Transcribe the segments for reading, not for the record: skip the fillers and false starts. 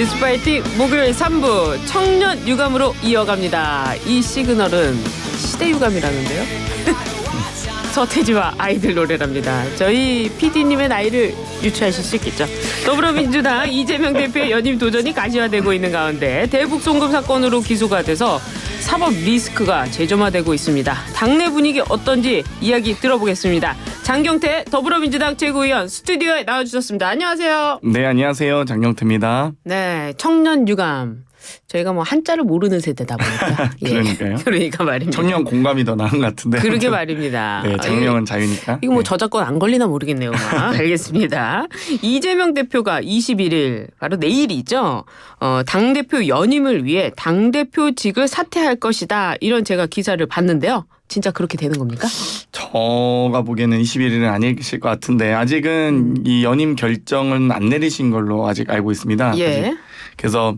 뉴스파이팅 목요일 3부 청년 유감으로 이어갑니다. 이 시그널은 시대 유감이라는데요. 서태지와 아이들 노래랍니다. 저희 PD님의 나이를 유추하실 수 있겠죠. 더불어민주당 이재명 대표의 연임 도전이 가시화되고 있는 가운데 대북 송금 사건으로 기소가 돼서 사법 리스크가 재점화되고 있습니다. 당내 분위기 어떤지 이야기 들어보겠습니다. 장경태 더불어민주당 최고위원 스튜디오에 나와주셨습니다. 안녕하세요. 네, 안녕하세요. 장경태입니다. 네, 청년 유감. 저희가 뭐 한자를 모르는 세대다 보니까. 그러니까요. 예, 그러니까 말입니다. 청년 공감이 더 나은 것 같은데. 그러게 말입니다. 네, 장명은 자유니까. 이거 뭐 네. 저작권 안 걸리나 모르겠네요. 알겠습니다. 이재명 대표가 21일 바로 내일이죠. 당대표 연임을 위해 당대표직을 사퇴할 것이다. 이런 제가 기사를 봤는데요. 진짜 그렇게 되는 겁니까? 저가 보기에는 21일은 아니실 것 같은데 아직은 이 연임 결정은 안 내리신 걸로 아직 알고 있습니다. 예. 아직. 그래서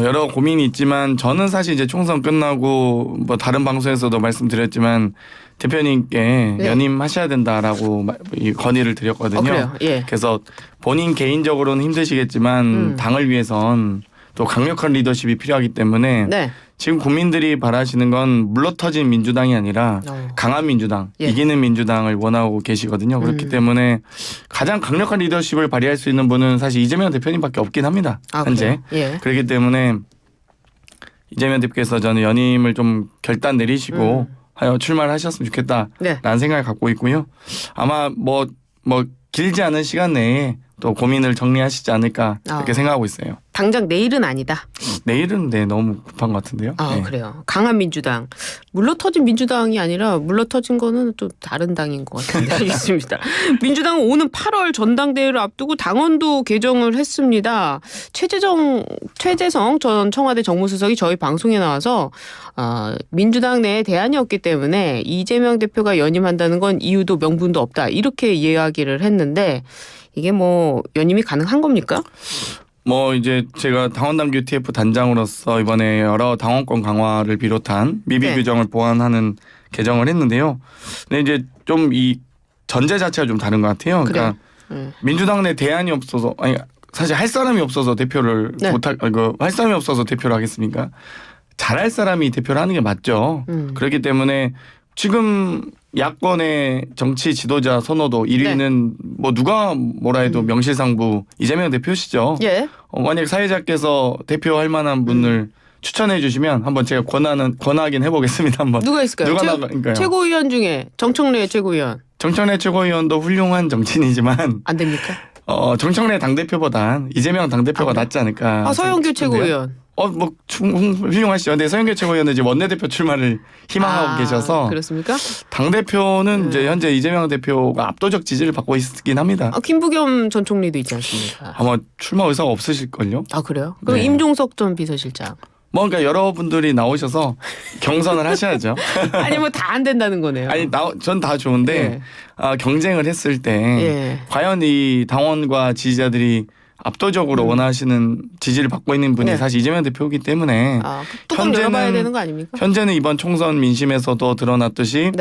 여러 고민이 있지만 저는 사실 이제 총선 끝나고 뭐 다른 방송에서도 말씀드렸지만 대표님께 네. 연임하셔야 된다라고 이 건의를 드렸거든요. 그래요? 예. 그래서 본인 개인적으로는 힘드시겠지만 당을 위해선 또 강력한 리더십이 필요하기 때문에 네. 지금 국민들이 바라시는 건 물러터진 민주당이 아니라 강한 민주당, 예. 이기는 민주당을 원하고 계시거든요. 그렇기 때문에 가장 강력한 리더십을 발휘할 수 있는 분은 사실 이재명 대표님밖에 없긴 합니다. 현재. 예. 그렇기 때문에 이재명 대표께서 저는 연임을 좀 결단 내리시고 하여 출마를 하셨으면 좋겠다라는 네. 생각을 갖고 있고요. 아마 뭐 길지 않은 시간 내에 또 고민을 정리하시지 않을까 이렇게 생각하고 있어요. 당장 내일은 아니다. 내일은 너무 급한 것 같은데요. 네. 그래요. 강한 민주당. 물러터진 민주당이 아니라 물러터진 거는 또 다른 당인 것 같은데 알겠습니다. 민주당은 오는 8월 전당대회를 앞두고 당원도 개정을 했습니다. 최재성 전 청와대 정무수석이 저희 방송에 나와서 민주당 내에 대안이 없기 때문에 이재명 대표가 연임한다는 건 이유도 명분도 없다. 이렇게 이야기를 했는데 이게 뭐 연임이 가능한 겁니까? 이제 제가 당원당 UTF 단장으로서 이번에 여러 당원권 강화를 비롯한 미비 규정을 보완하는 개정을 했는데요. 근데 이제 좀 이 전제 자체가 좀 다른 것 같아요. 그러니까 민주당 내 대안이 없어서 사실 할 사람이 없어서 대표를 할 사람이 없어서 대표를 하겠습니까? 잘할 사람이 대표를 하는 게 맞죠. 그렇기 때문에 지금 야권의 정치 지도자 선호도 1위는 뭐 누가 뭐라 해도 명실상부 이재명 대표시죠. 예. 만약 사회자께서 대표할 만한 분을 추천해 주시면 한번 제가 권하긴 해보겠습니다. 한번. 누가 있을까요? 누가 나가니까요? 최고위원 중에 정청래 최고위원. 정청래 최고위원도 훌륭한 정치인이지만 안 됩니까? 정청래 당대표보단 이재명 당대표가 낫지 않을까. 서영교 최고위원. 훌륭하시죠. 근데 서영교 최고위원은 이제 원내대표 출마를 희망하고 계셔서 그렇습니까? 당대표는 이제 현재 이재명 대표가 압도적 지지를 받고 있긴 합니다. 김부겸 전 총리도 있지 않습니까? 아마 출마 의사가 없으실걸요. 그래요? 그럼 네. 임종석 전 비서실장. 그러니까 여러분들이 나오셔서 경선을 하셔야죠. 아니 뭐 다 안 된다는 거네요. 아니 전 다 좋은데 경쟁을 했을 때 과연 이 당원과 지지자들이 압도적으로 원하시는 지지를 받고 있는 분이 사실 이재명 대표이기 때문에 뚜껑 열어봐야 되는 거 아닙니까? 현재는 이번 총선 민심에서도 드러났듯이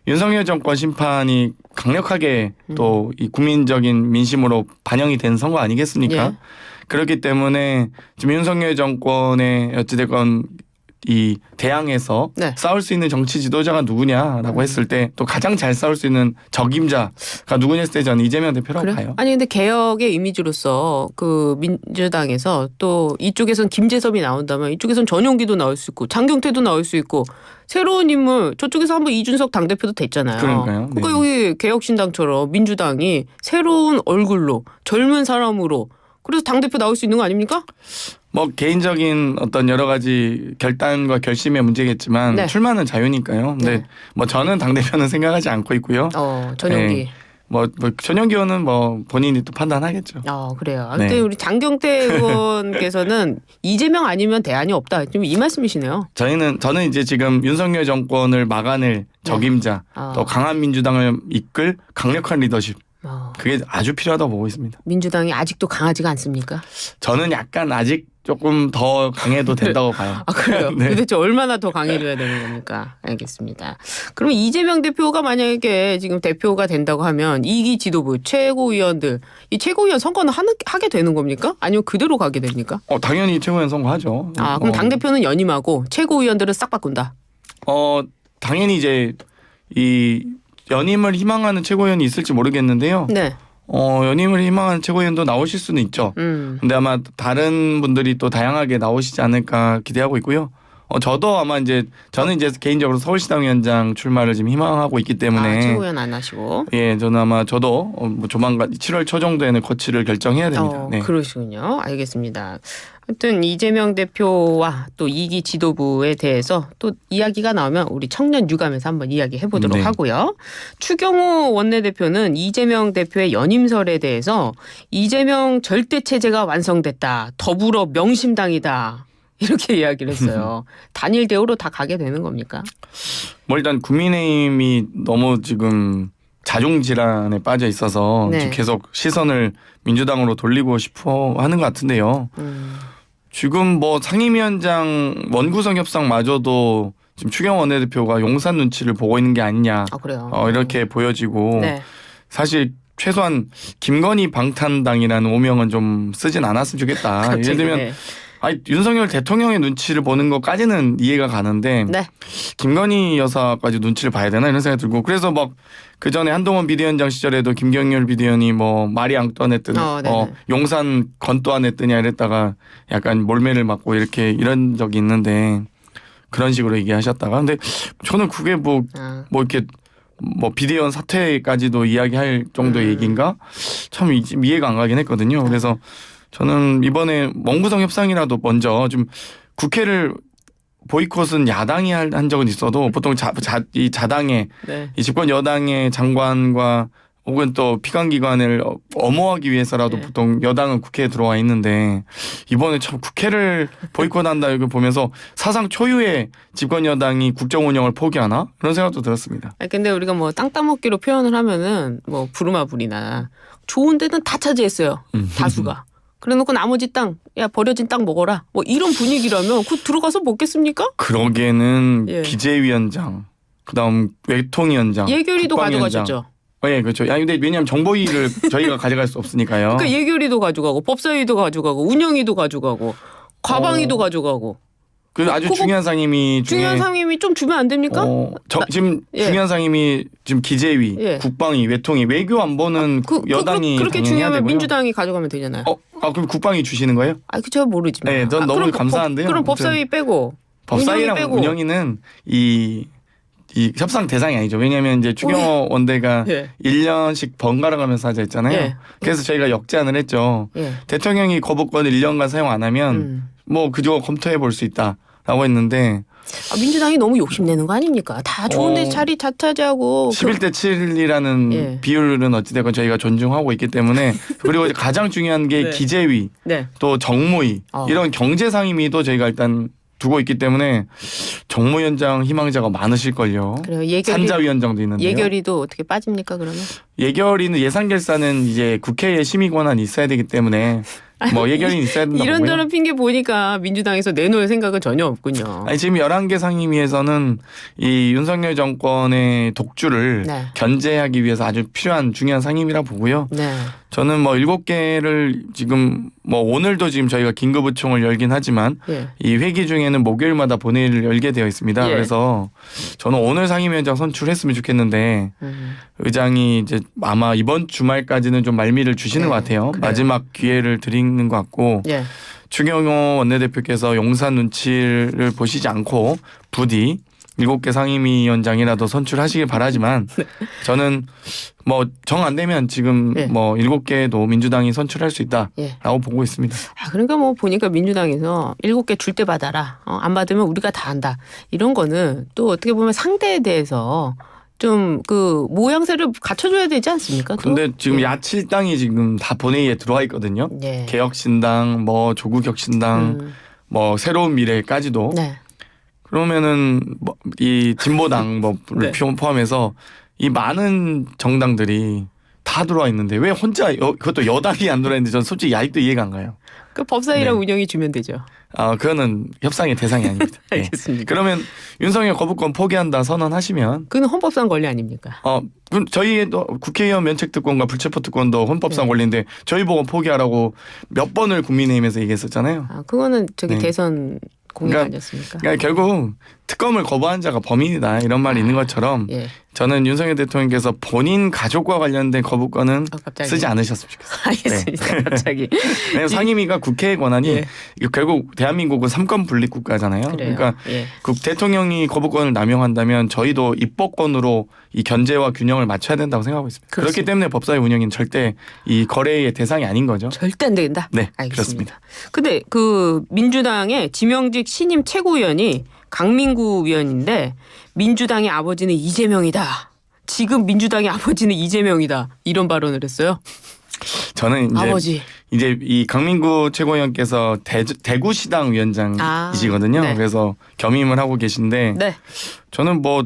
윤석열 정권 심판이 강력하게 또 이 국민적인 민심으로 반영이 된 선거 아니겠습니까? 그렇기 때문에 지금 윤석열 정권의 어찌됐건 이 대항에서 싸울 수 있는 정치 지도자가 누구냐라고 했을 때 또 가장 잘 싸울 수 있는 적임자가 누구냐 했을 때 저는 이재명 대표라고 봐요. 아니 근데 개혁의 이미지로서 그 민주당에서 또 이쪽에선 김재섭이 나온다면 이쪽에선 전용기도 나올 수 있고 장경태도 나올 수 있고 새로운 인물 저쪽에서 한번 이준석 당대표도 됐잖아요. 그러니까요. 그러니까 여기 개혁신당처럼 민주당이 새로운 얼굴로 젊은 사람으로 그래서 당대표 나올 수 있는 거 아닙니까? 개인적인 어떤 여러 가지 결단과 결심의 문제겠지만 출마는 자유니까요. 근데 저는 당대표는 생각하지 않고 있고요. 전용기. 전용기 의원은 본인이 또 판단하겠죠. 그래요. 아무튼 우리 장경태 의원께서는 이재명 아니면 대안이 없다. 좀 이 말씀이시네요. 저는 이제 지금 윤석열 정권을 막아낼 적임자 또 강한 민주당을 이끌 강력한 리더십. 그게 아주 필요하다고 보고 있습니다. 민주당이 아직도 강하지가 않습니까? 저는 약간 아직 조금 더 강해도 된다고 봐요. 아 그래요? 네. 도대체 얼마나 더 강해져야 되는 겁니까? 알겠습니다. 그럼 이재명 대표가 만약에 지금 대표가 된다고 하면 2기 지도부 최고위원들 이 최고위원 선거는 하게 되는 겁니까? 아니면 그대로 가게 됩니까? 당연히 최고위원 선거하죠. 아 그럼 당 대표는 연임하고 최고위원들은 싹 바꾼다. 당연히 이제 이 연임을 희망하는 최고위원이 있을지 모르겠는데요. 네. 연임을 희망하는 최고위원도 나오실 수는 있죠. 근데 아마 다른 분들이 또 다양하게 나오시지 않을까 기대하고 있고요. 저도 아마 저는 개인적으로 서울시당 위원장 출마를 지금 희망하고 있기 때문에 최고위원 안 하시고. 예, 저는 아마 저도 뭐 조만간 7월 초 정도에는 거취를 결정해야 됩니다. 네. 그러시군요. 알겠습니다. 하여튼 이재명 대표와 또 2기 지도부에 대해서 또 이야기가 나오면 우리 청년 유감에서 한번 이야기해 보도록 네. 하고요. 추경호 원내대표는 이재명 대표의 연임설에 대해서 이재명 절대체제가 완성됐다. 더불어 명심당이다. 이렇게 이야기를 했어요. 단일 대우로 다 가게 되는 겁니까? 뭐 일단 국민의힘이 너무 지금 자중 질환에 빠져 있어서 네. 지금 계속 시선을 민주당으로 돌리고 싶어 하는 것 같은데요. 지금 뭐 상임위원장 원구성 협상마저도 지금 추경호 원내대표가 용산 눈치를 보고 있는 게 아니냐. 아 그래요. 이렇게 보여지고 네. 사실 최소한 김건희 방탄당이라는 오명은 좀 쓰진 않았으면 좋겠다. 예를 들면 네. 윤석열 대통령의 눈치를 보는 것까지는 이해가 가는데 네. 김건희 여사까지 눈치를 봐야 되나 이런 생각이 들고 그래서 막 그 전에 한동훈 비대위원장 시절에도 김경률 비대위원이 뭐 말이 앙떠냈더니 용산 건또안했더냐 이랬다가 약간 몰매를 맞고 이런 적이 있는데 그런 식으로 얘기하셨다가 근데 저는 그게 뭐 이렇게 뭐 비대위원 사퇴까지도 이야기할 정도의 얘기인가 참 이해가 안 가긴 했거든요. 그래서 저는 이번에 원구성 협상이라도 먼저 좀 국회를 보이콧은 야당이 한 적은 있어도 보통 이 자당의 네. 이 집권 여당의 장관과 혹은 또 피감기관을 엄호하기 위해서라도 네. 보통 여당은 국회에 들어와 있는데 이번에 참 국회를 보이콧한다 이거 보면서 사상 초유의 집권 여당이 국정 운영을 포기하나 그런 생각도 들었습니다. 근데 우리가 뭐 땅 따먹기로 표현을 하면은 뭐 부루마블이나 좋은 데는 다 차지했어요. 다수가. 그래놓고 나머지 땅, 야 버려진 땅 먹어라. 뭐 이런 분위기라면 그 들어가서 먹겠습니까? 그러기에는 예. 기재위원장, 그다음 외통위원장, 예결위도 국방위원장. 가져가셨죠. 예, 그렇죠. 근데 왜냐하면 정보위를 저희가 가져갈 수 없으니까요. 그러니까 예결위도 가져가고 법사위도 가져가고 운영위도 가져가고 과방위도 가져가고. 그 아주 중요한 상임위 중에 중요한 상임위 좀 주면 안 됩니까? 지금 예. 중요한 상임위 지금 기재위, 예. 국방위, 외통위, 외교 안보는 여당이 그렇게 당연히 중요하면 해야 되고요. 민주당이 가져가면 되잖아요. 그럼 국방위 주시는 거예요? 그저 모르지만. 네, 전 너무 감사한데요. 그럼 법사위 빼고. 법사위랑 운영위 빼고. 운영위는 이 협상 대상이 아니죠. 왜냐하면 이제 추경호 원대가 예. 1년씩 번갈아가면서 하자 했잖아요. 예. 그래서 저희가 역제안을 했죠. 예. 대통령이 거부권을 1년간 사용 안 하면 뭐 그저 검토해 볼 수 있다라고 했는데 민주당이 너무 욕심내는 거 아닙니까? 다 좋은데 자리 다 차지하고 11대 7이라는 예. 비율은 어찌됐건 저희가 존중하고 있기 때문에 그리고 이제 가장 중요한 게 네. 기재위 네. 또 정무위 이런 경제상임위도 저희가 일단 두고 있기 때문에 정무위원장 희망자가 많으실걸요. 그래요. 산자위원장도 있는데요. 예결위도 어떻게 빠집니까 그러면? 예결위는 예산결산은 이제 국회의 심의 권한이 있어야 되기 때문에 뭐 예결위는 있어야 된다고 보고요. 이런저런 핑계 보니까 민주당에서 내놓을 생각은 전혀 없군요. 지금 11개 상임위에서는 이 윤석열 정권의 독주를 네. 견제하기 위해서 아주 필요한 중요한 상임위라 보고요. 네. 저는 뭐 7개를 지금 뭐 오늘도 지금 저희가 긴급의총을 열긴 하지만 예. 이 회기 중에는 목요일마다 본회의를 열게 되어 있습니다. 예. 그래서 저는 오늘 상임위원장 선출했으면 좋겠는데 의장이 이제 아마 이번 주말까지는 좀 말미를 주시는 것 같아요. 그래요. 마지막 기회를 드리는 것 같고 예. 추경호 원내대표께서 용산 눈치를 보시지 않고 부디 7개 상임위원장이라도 선출하시길 바라지만 저는 뭐 정 안 되면 지금 예. 뭐 7개도 민주당이 선출할 수 있다라고 예. 보고 있습니다. 그러니까 뭐 보니까 민주당에서 7개 줄 때 받아라. 안 받으면 우리가 다 한다. 이런 거는 또 어떻게 보면 상대에 대해서 좀 그 모양새를 갖춰줘야 되지 않습니까? 또? 근데 지금 예. 야칠당이 지금 다 본회의에 들어와 있거든요. 예. 개혁신당, 뭐 조국혁신당, 뭐 새로운 미래까지도. 네. 그러면은 뭐 이 진보당 뭐를 네. 포함해서 이 많은 정당들이 다 들어와 있는데 왜 혼자 그것도 여당이 안 들어와 있는데 저는 솔직히 아직도 이해가 안 가요. 그 법사위랑 네. 운영이 주면 되죠. 그거는 협상의 대상이 아닙니다. 네. 알겠습니다. 그러면 윤석열 거부권 포기한다 선언하시면 그건 헌법상 권리 아닙니까? 그럼 저희도 국회의원 면책특권과 불체포특권도 헌법상 네. 권리인데 저희 보고 포기하라고 몇 번을 국민의힘에서 얘기했었잖아요. 그거는 저기 네. 대선 공약 그러니까- 아니었습니까? 그러니까 결국 특검을 거부한 자가 범인이다 이런 말이 있는 것처럼 예. 저는 윤석열 대통령께서 본인 가족과 관련된 거부권은 갑자기. 쓰지 않으셨으면 좋겠어요. 알겠습니다. 갑자기. 왜냐하면 상임위가 국회의 권한이 예. 이거 결국 대한민국은 삼권 분립 국가잖아요. 그래요. 그러니까 예. 대통령이 거부권을 남용한다면 저희도 입법권으로 이 견제와 균형을 맞춰야 된다고 생각하고 있습니다. 그렇기 그렇습니다. 때문에 법사위 운영인 절대 이 거래의 대상이 아닌 거죠. 절대 안 되겠다. 네, 알겠습니다. 그렇습니다. 근데 그 민주당의 지명직 신임 최고위원이 강민구 위원인데 민주당의 아버지는 이재명이다. 지금 민주당의 아버지는 이재명이다. 이런 발언을 했어요. 저는 아버지. 이제 이 강민구 최고위원께서 대구시당 위원장이시거든요. 네. 그래서 겸임을 하고 계신데 네. 저는 뭐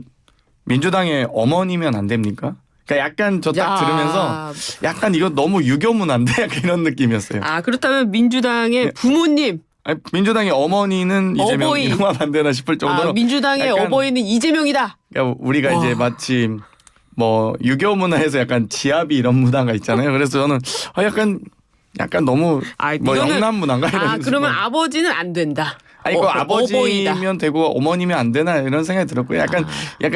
민주당의 어머니면 안 됩니까? 그러니까 약간 저 딱 들으면서 약간 이거 너무 유교문화인데 약간 이런 느낌이었어요. 그렇다면 민주당의 네. 부모님. 아니, 민주당의 어머니는 이재명 어버이. 이러면 안 되나 싶을 정도로 민주당의 약간- 어버이는 이재명이다. 그러니까 우리가 와. 이제 마치 뭐 유교 문화에서 약간 지압이 이런 문화가 있잖아요. 그래서 저는 약간 너무 뭐 이거는- 영남 문화인가 이런 그러면 식으로. 아버지는 안 된다. 아니 그 어버이다. 아버지면 되고 어머니면 안 되나 이런 생각이 들었고요. 약간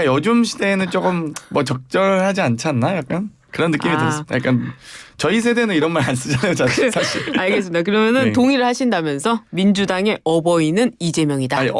요즘 시대에는 조금 뭐 적절하지 않지 않나 약간 그런 느낌이 들었습니다. 약간 저희 세대는 이런 말 안 쓰잖아요, 사실. 알겠습니다. 그러면은 네. 동의를 하신다면서 민주당의 어버이는 이재명이다. 아니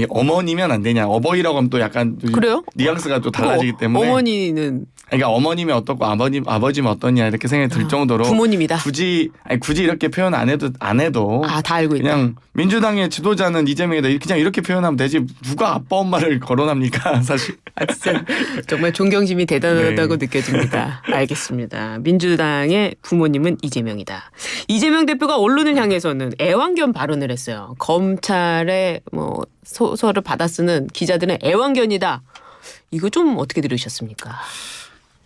어머니면 안 되냐? 어버이라고 하면 또 약간 그래요? 뉘앙스가 또 달라지기 때문에. 어머니는 그러니까 어머님이 어떻고 아버지면 어떠냐 이렇게 생각이 들 정도로 부모님이다. 굳이 이렇게 표현 안 해도 다 알고 있다. 그냥 민주당의 지도자는 이재명이다 그냥 이렇게 표현하면 되지 누가 아빠 엄마를 거론합니까 사실. 진짜 정말 존경심이 대단하다고 네. 느껴집니다. 알겠습니다. 민주당의 부모님은 이재명이다. 이재명 대표가 언론을 향해서는 애완견 발언을 했어요. 검찰의 뭐 소설을 받아 쓰는 기자들은 애완견이다. 이거 좀 어떻게 들으셨습니까?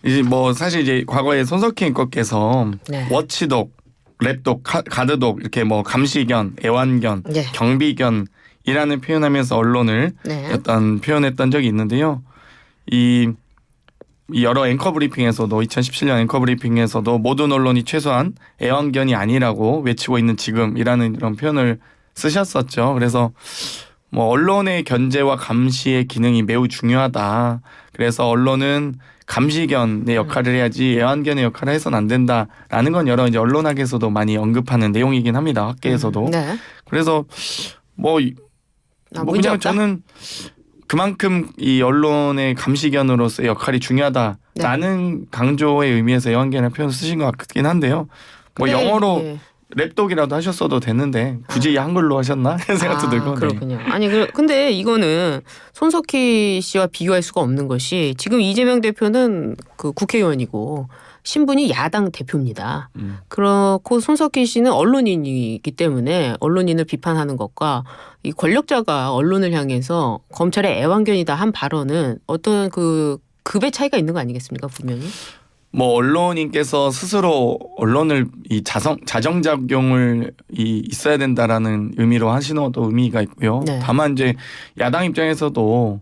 이제 뭐 사실 이제 과거에 손석희 앵커께서 네. 워치독, 랩독, 가드독 이렇게 뭐 감시견, 애완견, 네. 경비견이라는 표현하면서 언론을 네. 표현했던 적이 있는데요. 이 여러 앵커 브리핑에서도 2017년 앵커 브리핑에서도 모든 언론이 최소한 애완견이 아니라고 외치고 있는 지금이라는 이런 표현을 쓰셨었죠. 그래서 뭐 언론의 견제와 감시의 기능이 매우 중요하다. 그래서 언론은 감시견의 역할을 해야지 애완견의 역할을 해서는 안 된다라는 건 여러 이제 언론학에서도 많이 언급하는 내용이긴 합니다. 학계에서도. 네. 그래서 뭐 문제 그냥 없다? 저는 그만큼 이 언론의 감시견으로서의 역할이 중요하다라는 강조의 의미에서 애완견의 표현을 쓰신 것 같긴 한데요. 뭐 근데, 영어로 예. 랩독이라도 하셨어도 됐는데 굳이 한글로 하셨나 이런 생각도 들고. 네. 그렇군요. 아니 근데 이거는 손석희 씨와 비교할 수가 없는 것이 지금 이재명 대표는 그 국회의원이고 신분이 야당 대표입니다. 그렇고 손석희 씨는 언론인이기 때문에 언론인을 비판하는 것과 이 권력자가 언론을 향해서 검찰의 애완견이다 한 발언은 어떤 그 급의 차이가 있는 거 아니겠습니까 분명히? 뭐 언론인께서 스스로 언론을 이 자정작용을 있어야 된다라는 의미로 하시는 것도 의미가 있고요. 네. 다만 이제 야당 입장에서도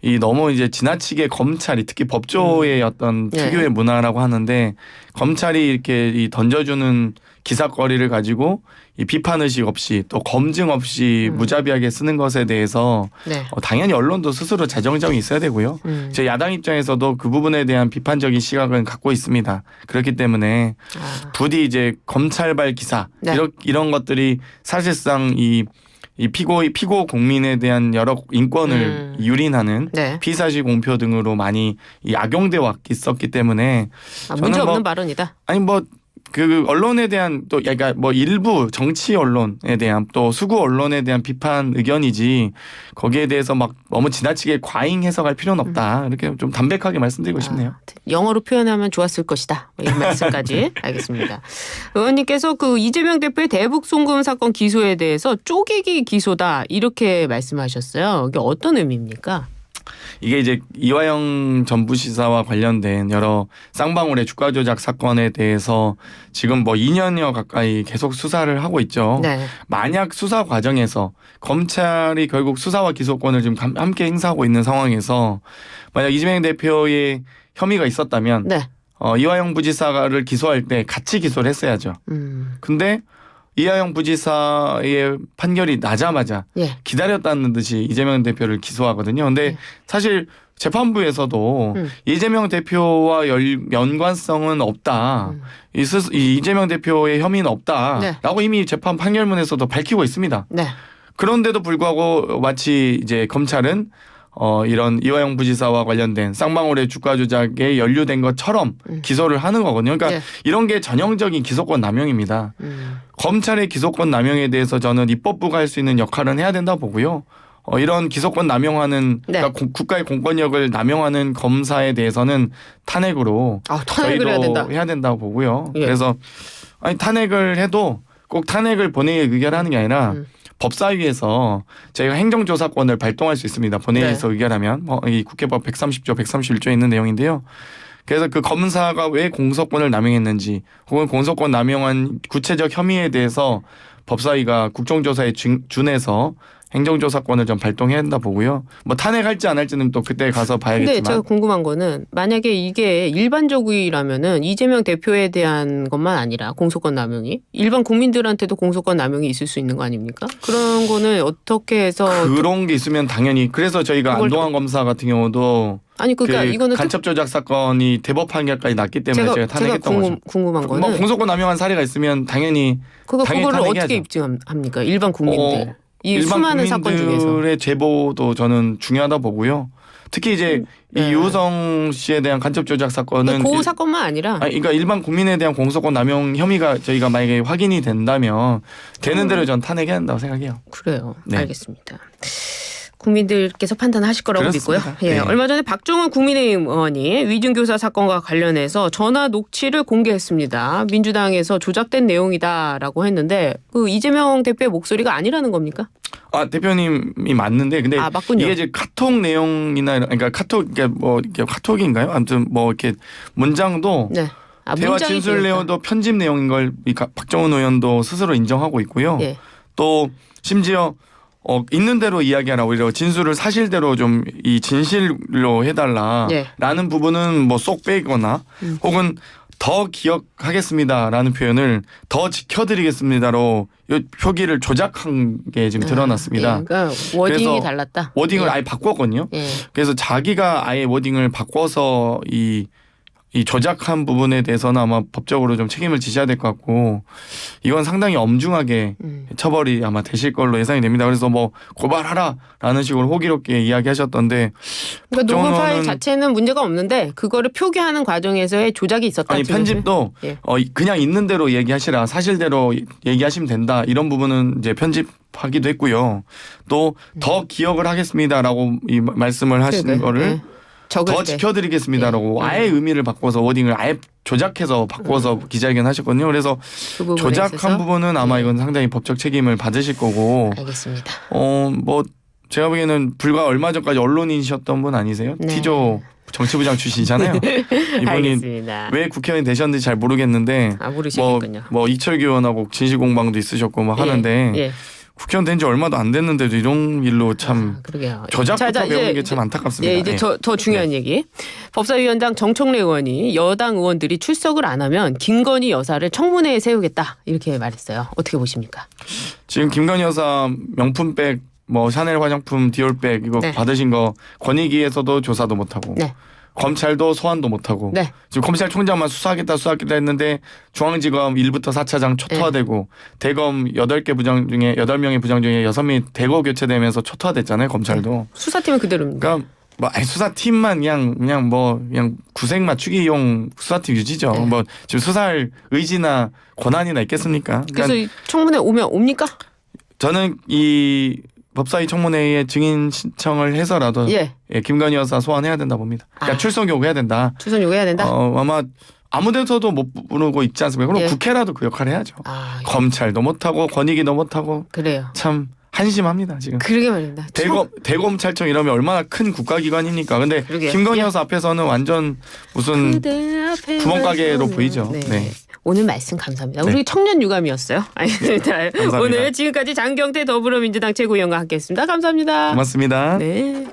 이 너무 이제 지나치게 검찰이 특히 법조의 어떤 네. 특유의 문화라고 하는데 검찰이 이렇게 이 던져주는 기사거리를 가지고 이 비판 의식 없이 또 검증 없이 무자비하게 쓰는 것에 대해서 네. 당연히 언론도 스스로 자정작용이 있어야 되고요. 제 야당 입장에서도 그 부분에 대한 비판적인 시각은 갖고 있습니다. 그렇기 때문에 부디 이제 검찰발 기사 네. 이런 것들이 사실상 이 피고 국민에 대한 여러 인권을 유린하는 네. 피사시 공표 등으로 많이 악용되어 있었기 때문에 문제 저는 없는 발언이다. 아니 뭐 그 언론에 대한 또 그러니까 뭐 일부 정치 언론에 대한 또 수구 언론에 대한 비판 의견이지 거기에 대해서 막 너무 지나치게 과잉 해석할 필요는 없다. 이렇게 좀 담백하게 말씀드리고 싶네요. 영어로 표현하면 좋았을 것이다. 이 말씀까지 알겠습니다. 의원님께서 그 이재명 대표의 대북 송금 사건 기소에 대해서 쪼개기 기소다 이렇게 말씀하셨어요. 이게 어떤 의미입니까? 이게 이제 이화영 전 부시사와 관련된 여러 쌍방울의 주가 조작 사건에 대해서 지금 뭐 2년여 가까이 계속 수사를 하고 있죠. 네. 만약 수사 과정에서 검찰이 결국 수사와 기소권을 지금 함께 행사하고 있는 상황에서 만약 이재명 대표의 혐의가 있었다면 네. 이화영 부지사를 기소할 때 같이 기소를 했어야죠. 근데 이화영 부지사의 판결이 나자마자 예. 기다렸다는 듯이 이재명 대표를 기소하거든요. 근데 사실 재판부에서도 이재명 대표와 연관성은 없다. 이 이재명 대표의 혐의는 없다라고 네. 이미 재판 판결문에서도 밝히고 있습니다. 네. 그런데도 불구하고 마치 이제 검찰은 이런 이화영 부지사와 관련된 쌍방울의 주가 조작에 연루된 것처럼 기소를 하는 거거든요. 그러니까 네. 이런 게 전형적인 기소권 남용입니다. 검찰의 기소권 남용에 대해서 저는 입법부가 할 수 있는 역할은 해야 된다고 보고요. 이런 기소권 남용하는 네. 그러니까 국가의 공권력을 남용하는 검사에 대해서는 탄핵으로 탄핵을 해야 된다. 해야 된다고 보고요. 예. 그래서 아니 탄핵을 해도 꼭 탄핵을 본회의에 의결하는 게 아니라 법사위에서 저희가 행정조사권을 발동할 수 있습니다. 본회의에서 네. 의결하면 이 국회법 130조, 131조에 있는 내용인데요. 그래서 그 검사가 왜 공소권을 남용했는지 혹은 공소권 남용한 구체적 혐의에 대해서 법사위가 국정조사에 준해서 행정조사권을 좀 발동해야 한다 보고요. 뭐 탄핵할지 안 할지는 또 그때 가서 봐야겠지만. 근데 제가 궁금한 거는 만약에 이게 일반적이라면은 이재명 대표에 대한 것만 아니라 공소권 남용이 일반 국민들한테도 공소권 남용이 있을 수 있는 거 아닙니까? 그런 거는 어떻게 해서 그런 게 있으면 당연히 그래서 저희가 안동환 검사 같은 경우도 아니 그러니까 이거는 판결 조작 사건이 대법 판결까지 났기 때문에 제가 탄핵했던 거죠. 궁금한 거는 뭐 공소권 남용한 사례가 있으면 당연히 그거를 탄핵해야죠. 어떻게 입증합니까? 일반 국민들. 이 일반 수많은 사건 중에서. 국민들의 제보도 저는 중요하다 보고요. 특히 이제 네. 이 유호성 씨에 대한 간첩 조작 사건은 그 사건만 아니라 그러니까 일반 국민에 대한 공소권 남용 혐의가 저희가 만약에 확인이 된다면 되는 대로 전 탄핵해야 한다고 생각해요. 그래요. 네. 알겠습니다. 국민들께서 판단하실 거라고 그렇습니다. 믿고요. 예, 네. 얼마 전에 박종훈 국민의힘 의원이 위중교사 사건과 관련해서 전화 녹취를 공개했습니다. 민주당에서 조작된 내용이다라고 했는데 그 이재명 대표의 목소리가 아니라는 겁니까? 대표님이 맞는데 근데 맞군요. 이게 이제 카톡 내용이나 그러니까 이게 카톡인가요? 아무튼 뭐 이렇게 문장도 네. 대화 진술 내용도 편집 내용인 걸 박정훈 의원도 스스로 인정하고 있고요. 예. 또 심지어 있는 대로 이야기하라 오히려 진술을 사실대로 좀 이 진실로 해달라라는 부분은 뭐 쏙 빼거나 혹은 더 기억하겠습니다라는 표현을 더 지켜드리겠습니다로 표기를 조작한 게 지금 드러났습니다. 예, 그러니까 워딩이 달랐다. 워딩을 아예 바꿨거든요. 예. 그래서 자기가 아예 워딩을 바꿔서 이 조작한 부분에 대해서는 아마 법적으로 좀 책임을 지셔야 될 것 같고 이건 상당히 엄중하게 처벌이 아마 되실 걸로 예상이 됩니다. 그래서 뭐 고발하라라는 식으로 호기롭게 이야기하셨던데 그러니까 녹음 파일 자체는 문제가 없는데 그거를 표기하는 과정에서의 조작이 있었다. 아니 편집도 그냥 있는 대로 얘기하시라 사실대로 얘기하시면 된다 이런 부분은 이제 편집하기도 했고요. 또 더 기억을 하겠습니다라고 이 말씀을 하신 거를 더 지켜드리겠습니다라고 아예 의미를 바꿔서 워딩을 아예 조작해서 바꿔서 기자회견 하셨거든요. 그래서 그 조작한 부분은 아마 이건 상당히 법적 책임을 받으실 거고. 알겠습니다. 뭐 제가 보기에는 불과 얼마 전까지 언론인이셨던 분 아니세요? 네. 티조 정치부장 출신이잖아요. 이분이 알겠습니다. 왜 국회의원이 되셨는지 잘 모르겠는데 모르시겠군요. 뭐 이철규 의원하고 진실공방도 있으셨고 뭐 하는데 국회의원 된 지 얼마도 안 됐는데도 이런 일로 참 조작부터 배우는 게 참 안타깝습니다. 이제 더 중요한 얘기. 법사위원장 정청래 의원이 여당 의원들이 출석을 안 하면 김건희 여사를 청문회에 세우겠다 이렇게 말했어요. 어떻게 보십니까? 지금 김건희 여사 명품백 뭐 샤넬 화장품 디올백 이거 받으신 거 권익위에서도 조사도 못하고 검찰도 소환도 못하고 지금 검찰총장만 수사하겠다 했는데 중앙지검 1부터 4차장 초토화되고 대검 8개 부장 중에 8명의 부장 중에 6명이 대거 교체되면서 초토화됐잖아요. 검찰도. 수사팀은 그대로입니다. 그러니까 뭐 수사팀만 그냥 구색 맞추기용 수사팀 유지죠. 뭐 지금 수사할 의지나 권한이나 있겠습니까? 그래서 청문회 오면 옵니까? 저는 이 법사위 청문회에 증인 신청을 해서라도 김건희 여사 소환해야 된다 봅니다. 그러니까 출석 요구해야 된다. 출석 요구해야 된다. 아마 아무 데서도 못 부르고 있지 않습니까? 그럼 국회라도 그 역할을 해야죠. 검찰도 못하고 권익위도 못하고 그래요. 참 한심합니다 지금. 그러게 말입니다. 대검찰청 이러면 얼마나 큰 국가기관입니까? 근데 그러게요. 김건희 여사 앞에서는 완전 무슨 그대 앞에 구멍가게로 보이죠. 네. 네. 오늘 말씀 감사합니다. 네. 우리 청년 유감이었어요. 아닙니다. 감사합니다. 오늘 지금까지 장경태 더불어민주당 최고위원과 함께했습니다. 감사합니다. 고맙습니다. 네.